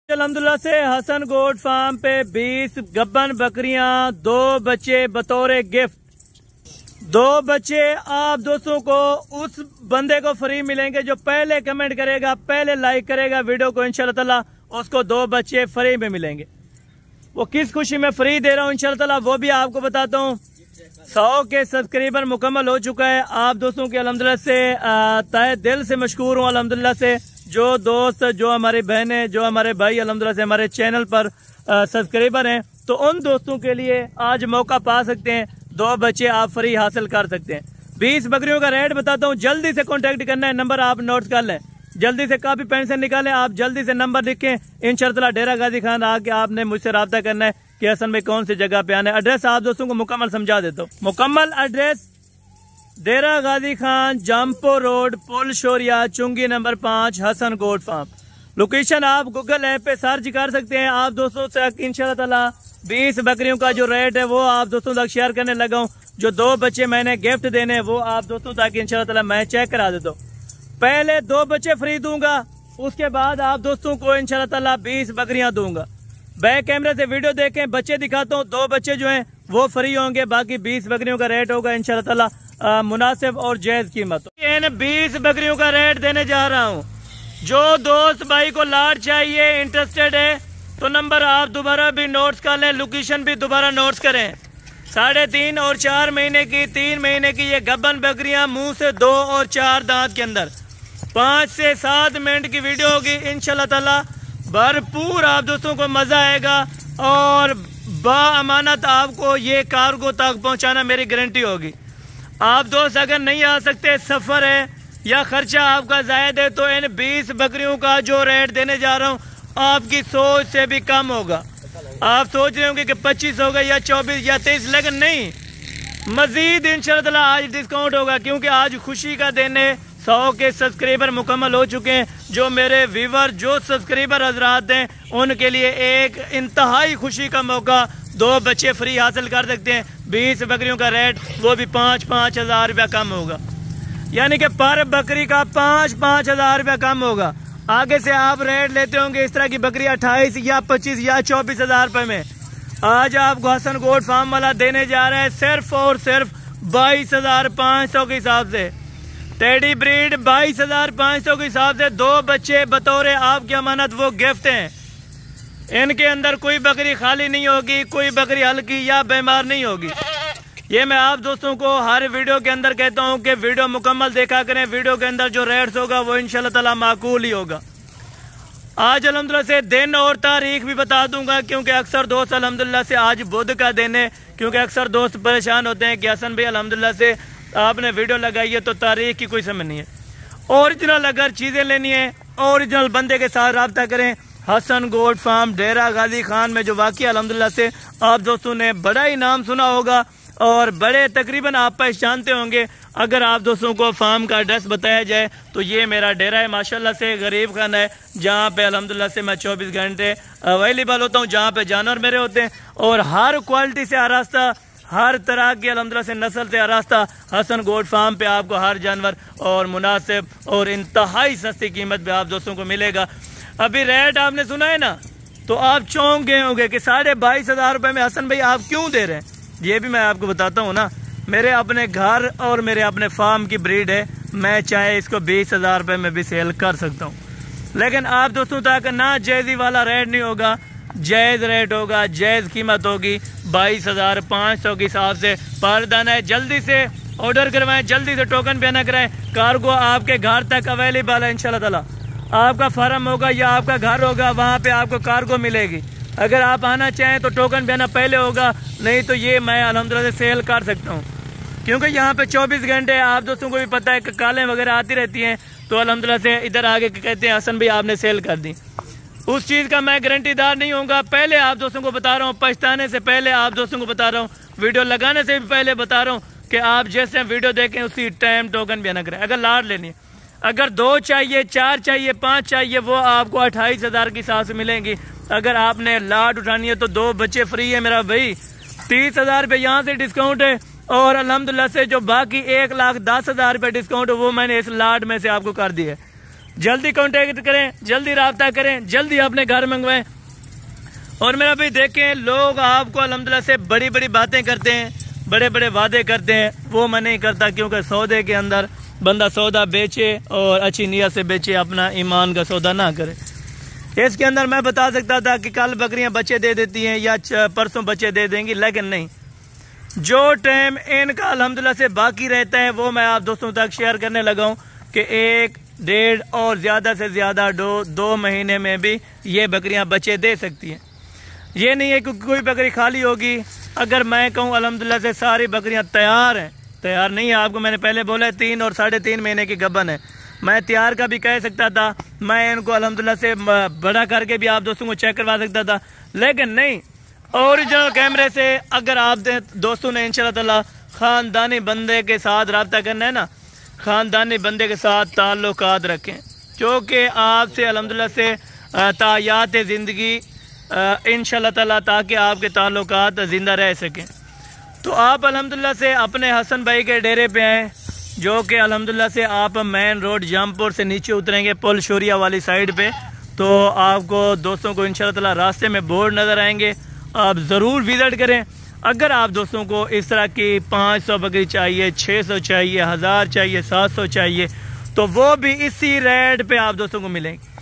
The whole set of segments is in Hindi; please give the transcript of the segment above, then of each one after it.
अल्हम्दुलिल्लाह से हसन गोट फार्म पे 20 गब्बन बकरियां, 2 बच्चे बतौर गिफ्ट। 2 बच्चे आप दोस्तों को उस बंदे को फ्री मिलेंगे जो पहले कमेंट करेगा, पहले लाइक करेगा वीडियो को, इंशाल्लाह ताला उसको 2 बच्चे फ्री में मिलेंगे। वो किस खुशी में फ्री दे रहा हूँ इंशाल्लाह ताला वो भी आपको बताता हूँ। 100 के सब्सक्राइबर मुकम्मल हो चुका है। आप दोस्तों के अल्हम्दुलिल्लाह से तहे दिल से मशकूर हूँ। अल्हम्दुलिल्लाह से जो दोस्त, जो हमारी बहनें, जो हमारे भाई अल्हम्दुलिल्लाह से हमारे चैनल पर सब्सक्राइबर हैं, तो उन दोस्तों के लिए आज मौका पा सकते हैं। 2 बच्चे आप फ्री हासिल कर सकते हैं। 20 बकरियों का रेट बताता हूँ, जल्दी से कॉन्टेक्ट करना है। नंबर आप नोट कर लें, जल्दी से कापी पेन से निकालें, आप जल्दी से नंबर लिखें। इंशाअल्लाह डेरा गाजी खान आके आपने मुझसे रब्ता करना है कि हसन भाई कौन सी जगह पे आना है। एड्रेस आप दोस्तों को मुकम्मल समझा देता हूँ। मुकम्मल एड्रेस डेरा गाजी खान, जमपुर रोड, पुल शोरिया, चुंगी number 5, Hasan goat farm. Location आप गूगल ऐप पे सर्च कर सकते हैं। आप दोस्तों से इंशाअल्लाह ताला 20 बकरियों का जो रेट है वो आप दोस्तों तक शेयर करने लगा हूँ। जो 2 बच्चे मैंने गिफ्ट देने वो आप दोस्तों तक इंशाअल्लाह ताला मैं चेक करा देता हूँ। पहले 2 बच्चे फ्री दूंगा, उसके बाद आप दोस्तों को इंशाअल्लाह ताला 20 बकरियां दूंगा। बैक कैमरे से वीडियो देखें, बच्चे दिखाता हूँ। 2 बच्चे जो हैं वो फ्री होंगे, बाकी 20 बकरियों का रेट होगा इंशाअल्लाह ताला मुनासिब और जायज कीमत। इन 20 बकरियों का रेट देने जा रहा हूँ। जो दोस्त भाई को लाट चाहिए, इंटरेस्टेड है, तो नंबर आप दोबारा भी नोट्स कर लें, लोकेशन भी दोबारा नोट्स करें। 3.5 और 4 महीने की, 3 महीने की ये गब्बन बकरियां, मुंह से 2 और 4 दांत के अंदर। 5 से 7 मिनट की वीडियो होगी इंशाल्लाह ताला। भरपूर आप दोस्तों को मजा आएगा और बाअमानत आपको ये कार्गो तक पहुंचाना मेरी गारंटी होगी। आप दोस्त अगर नहीं आ सकते, सफर है या खर्चा आपका जायद है, तो इन 20 बकरियों का जो रेट देने जा रहा हूँ आपकी सोच से भी कम होगा। आप सोच रहे होंगे कि 25 होगा या 24 या 23, लेकिन नहीं, मजीद इंशाअल्लाह ताला आज डिस्काउंट होगा, क्योंकि आज खुशी का दिन है। 100 के सब्सक्राइबर मुकम्मल हो चुके हैं। जो मेरे व्यूवर, जो सब्सक्राइबर हजरात हैं, उनके लिए एक इंतहाई खुशी का मौका, 2 बच्चे फ्री हासिल कर सकते हैं। 20 बकरियों का रेट वो भी 5-5 हज़ार रुपया कम होगा, यानी कि पर बकरी का 5-5 हज़ार रुपया कम होगा। आगे से आप रेट लेते होंगे इस तरह की बकरी 28 या 25 या 24 हज़ार रुपये में। आज आपको हसन गोट फार्म वाला देने जा रहा है सिर्फ और सिर्फ 22,500 के हिसाब से। टेडी ब्रीड 22,500 के हिसाब से 2 बच्चे बतौर आपकी अमानत वो गिफ्ट हैं। इनके अंदर कोई बकरी खाली नहीं होगी, कोई बकरी हल्की या बीमार नहीं होगी। ये मैं आप दोस्तों को हर वीडियो के अंदर कहता हूँ कि वीडियो मुकम्मल देखा करें। वीडियो के अंदर जो रेट्स होगा वो इंशाल्लाह ताला माकूल ही होगा। आज अल्हम्दुलिल्लाह से दिन और तारीख भी बता दूंगा, क्योंकि अक्सर दोस्त अल्हम्दुलिल्लाह से आज बुध का दिन है, क्योंकि अक्सर दोस्त परेशान होते हैं कि हसन भाई अल्हम्दुलिल्लाह से आपने वीडियो लगाई है तो तारीख की कोई समझ नहीं है। ओरिजिनल अगर चीज़ें लेनी है, ओरिजिनल बंदे के साथ रब्ता करें। हसन गोट फार्म डेरा गाजी खान में जो वाक़ई अल्हम्दुलिल्लाह से आप दोस्तों ने बड़ा ही नाम सुना होगा और बड़े तकरीबन आप पहचानते होंगे। अगर आप दोस्तों को फार्म का एड्रेस बताया जाए तो ये मेरा डेरा है, माशाल्लाह से गरीब खाना है, जहाँ पे अल्हम्दुलिल्लाह से मैं 24 घंटे अवेलेबल होता हूँ, जहाँ पे जानवर मेरे होते हैं और हर क्वालिटी से आरास्ता, हर तरह की अल्हम्दुलिल्लाह से नस्ल से आरास्ता हसन गोट फार्म पे आपको हर जानवर और मुनासिब और इंतहाई सस्ती कीमत पे आप दोस्तों को मिलेगा। अभी रेट आपने सुना है ना, तो आप चौंक गए होंगे कि 22,500 रुपये में हसन भाई आप क्यों दे रहे हैं। ये भी मैं आपको बताता हूँ ना, मेरे अपने घर और मेरे अपने फार्म की ब्रीड है। मैं चाहे इसको 20,000 रुपये में भी सेल कर सकता हूँ, लेकिन आप दोस्तों तक ना जायज़ी वाला रेट नहीं होगा, जायज़ रेट होगा, जायज़ कीमत होगी। 22,500 के हिसाब से पारदाना है। जल्दी से ऑर्डर करवाएं, जल्दी से टोकन पे ना कराएं। कार्गो आपके घर तक अवेलेबल है इंशाल्लाह ताला। आपका फार्म होगा या आपका घर होगा, वहाँ पे आपको कार्गो मिलेगी। अगर आप आना चाहें तो टोकन बयाना पहले होगा, नहीं तो ये मैं अल्हम्दुलिल्लाह से सेल कर सकता हूँ, क्योंकि यहाँ पे 24 घंटे आप दोस्तों को भी पता है कि कालें वगैरह आती रहती हैं, तो अल्हम्दुलिल्लाह से इधर आगे कहते हैं हसन भाई आपने सेल कर दी। उस चीज़ का मैं गारंटीदार नहीं होऊंगा। पहले आप दोस्तों को बता रहा हूँ, पछताने से पहले आप दोस्तों को बता रहा हूँ, वीडियो लगाने से भी पहले बता रहा हूँ कि आप जैसे वीडियो देखें उसी टाइम टोकन बयाना करें। अगर लाट लेनी है, अगर 2 चाहिए, 4 चाहिए, 5 चाहिए, वो आपको 28,000 की हिसाब से मिलेंगी। अगर आपने लाट उठानी है तो 2 बच्चे फ्री है मेरा भाई। 30,000 रुपये यहाँ से डिस्काउंट है और अल्हम्दुलिल्लाह से जो बाकी 1,10,000 रुपये डिस्काउंट है वो मैंने इस लाट में से आपको कर दिया है। जल्दी कॉन्टेक्ट करें, जल्दी रब्ता करें, जल्दी अपने घर मंगवाएं। और मेरा भाई देखें, लोग आपको अल्हम्दुलिल्लाह से बड़ी बड़ी बातें करते हैं, बड़े बड़े वादे करते हैं, वो मैं नहीं करता, क्योंकि सौदे के अंदर बंदा सौदा बेचे और अच्छी नीयत से बेचे, अपना ईमान का सौदा ना करे। इसके अंदर मैं बता सकता था कि कल बकरियां बच्चे दे देती हैं या परसों बच्चे दे देंगी, लेकिन नहीं, जो टाइम इनका अल्हम्दुलिल्लाह से बाकी रहता है वो मैं आप दोस्तों तक शेयर करने लगा हूँ कि 1, 1.5 और ज़्यादा से ज़्यादा 2 महीने में भी ये बकरियां बच्चे दे सकती हैं। ये नहीं है कि कोई बकरी खाली होगी। अगर मैं कहूँ अल्हम्दुलिल्लाह से सारी बकरियां तैयार हैं, तैयार नहीं है, आपको मैंने पहले बोला है 3 और 3.5 महीने की गबन है। मैं तैयार का भी कह सकता था, मैं इनको अल्हम्दुलिल्लाह से बड़ा करके भी आप दोस्तों को चेक करवा सकता था, लेकिन नहीं, ओरिजिनल कैमरे से अगर आप दोस्तों ने इंशाल्लाह ताला ख़ानदानी बंदे के साथ रब्ता करना है ना, ख़ानदानी बंदे के साथ ताल्लुकात रखें, क्योंकि आपसे अल्हम्दुलिल्लाह से तायात ज़िंदगी इंशाल्लाह ताला, ताकि आपके ताल्लुकात ज़िंदा रह सकें। तो आप अल्हम्दुलिल्लाह से अपने हसन भाई के डेरे पे आएँ, जो कि अल्हम्दुलिल्लाह से आप मेन रोड जामपुर से नीचे उतरेंगे पुल शोरिया वाली साइड पे, तो आपको दोस्तों को इंशाल्लाह ताला रास्ते में बोर्ड नज़र आएंगे, आप ज़रूर विज़िट करें। अगर आप दोस्तों को इस तरह की 500 बकरी चाहिए, 600 चाहिए, 1000 चाहिए, 700 चाहिए, तो वो भी इसी रेट पे आप दोस्तों को मिलेंगे।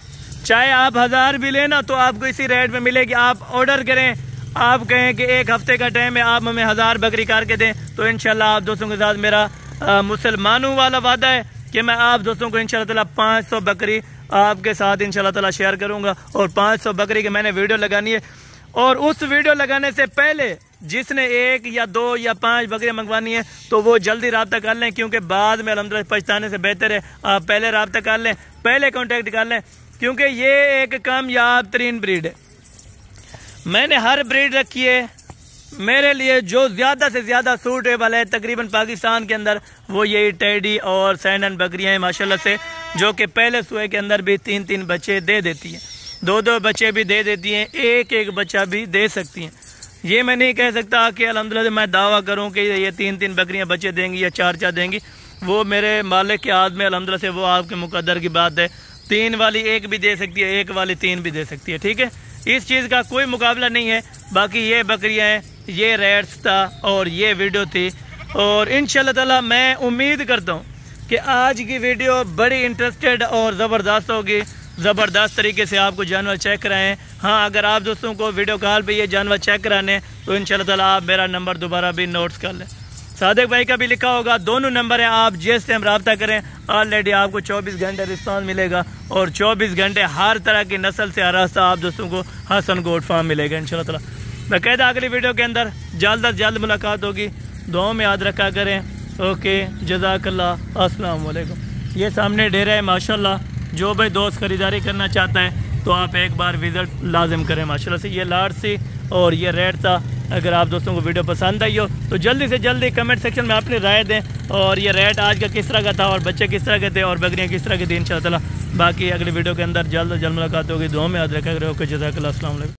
चाहे आप 1000 भी लेना तो आपको इसी रेट में मिलेगी। आप ऑर्डर करें, आप कहें कि 1 हफ्ते का टाइम है, आप हमें 1000 बकरी करके दें, तो इंशाल्लाह आप दोस्तों के साथ मेरा मुसलमानों वाला वादा है कि मैं आप दोस्तों को इंशाल्लाह ताला 500 बकरी आपके साथ इंशाल्लाह ताला शेयर करूंगा। और 500 बकरी की मैंने वीडियो लगानी है, और उस वीडियो लगाने से पहले जिसने 1 या 2 या 5 बकरियां मंगवानी है तो वो जल्दी रब्ता कर लें, क्योंकि बाद में अल्हम्दुलिल्लाह पछताने से बेहतर है आप पहले रब्ता कर लें, पहले कॉन्टेक्ट कर लें, क्योंकि ये एक कामयाब तरीन ब्रीड है। मैंने हर ब्रीड रखी है, मेरे लिए जो ज़्यादा से ज़्यादा सूटेबल है तकरीबन पाकिस्तान के अंदर, वो यही टेडी और सैंडन बकरियां हैं माशाल्लाह से, जो कि पहले सुए के अंदर भी 3-3 बच्चे दे देती हैं, 2-2 बच्चे भी दे देती हैं, 1-1 बच्चा भी दे सकती हैं। ये मैं नहीं कह सकता कि अल्हम्दुलिल्लाह मैं दावा करूं कि ये 3-3 बकरियां बच्चे देंगी या 4-4 देंगी, वो मेरे मालिक के हाथ में अल्हम्दुलिल्लाह से, वो आपके मुकद्दर की बात है। 3 वाली 1 भी दे सकती है, 1 वाली 3 भी दे सकती है, ठीक है, इस चीज़ का कोई मुकाबला नहीं है। बाकी ये बकरियां हैं, ये रेट्स था और ये वीडियो थी, और इंशाल्लाह ताला मैं उम्मीद करता हूँ कि आज की वीडियो बड़ी इंटरेस्टेड और ज़बरदस्त होगी, ज़बरदस्त तरीके से आपको जानवर चेक कराएं। हाँ, अगर आप दोस्तों को वीडियो कॉल पे ये जानवर चेक कराने तो इंशाल्लाह ताला आप मेरा नंबर दोबारा भी नोट्स कर लें, सादिक भाई का भी लिखा होगा, दोनों नंबर है, आप जिस टाइम रब्ता करें ऑलरेडी आपको 24 घंटे रिस्पॉन्स मिलेगा, और 24 घंटे हर तरह की नस्ल से आरास्ता आप दोस्तों को हसन गोट फार्म मिलेगा इंशाल्लाह ताला। बाकायदा अगली वीडियो के अंदर जल्द अज जल्द मुलाकात होगी, दुआओं में याद रखा करें। ओके, जज़ाकल्लाह, अस्सलाम वालेकुम। ये सामने डेरा है माशाल्लाह, जो भाई दोस्त खरीदारी करना चाहता है तो आप एक बार विज़िट लाजिम करें माशाल्लाह से। ये लाट सी और ये रेट था। अगर आप दोस्तों को वीडियो पसंद आई हो तो जल्दी से जल्दी कमेंट सेक्शन में अपनी राय दें, और ये रेट आज का किस तरह का था और बच्चे किस तरह के थे और बकरियाँ किस तरह की थी इंशाल्लाह। बाकी अगली वीडियो के अंदर जल्द मुलाकात होगी, दुआ में याद रखा करें। ओके, जज़ाकल्लाह, अस्सलाम वालेकुम।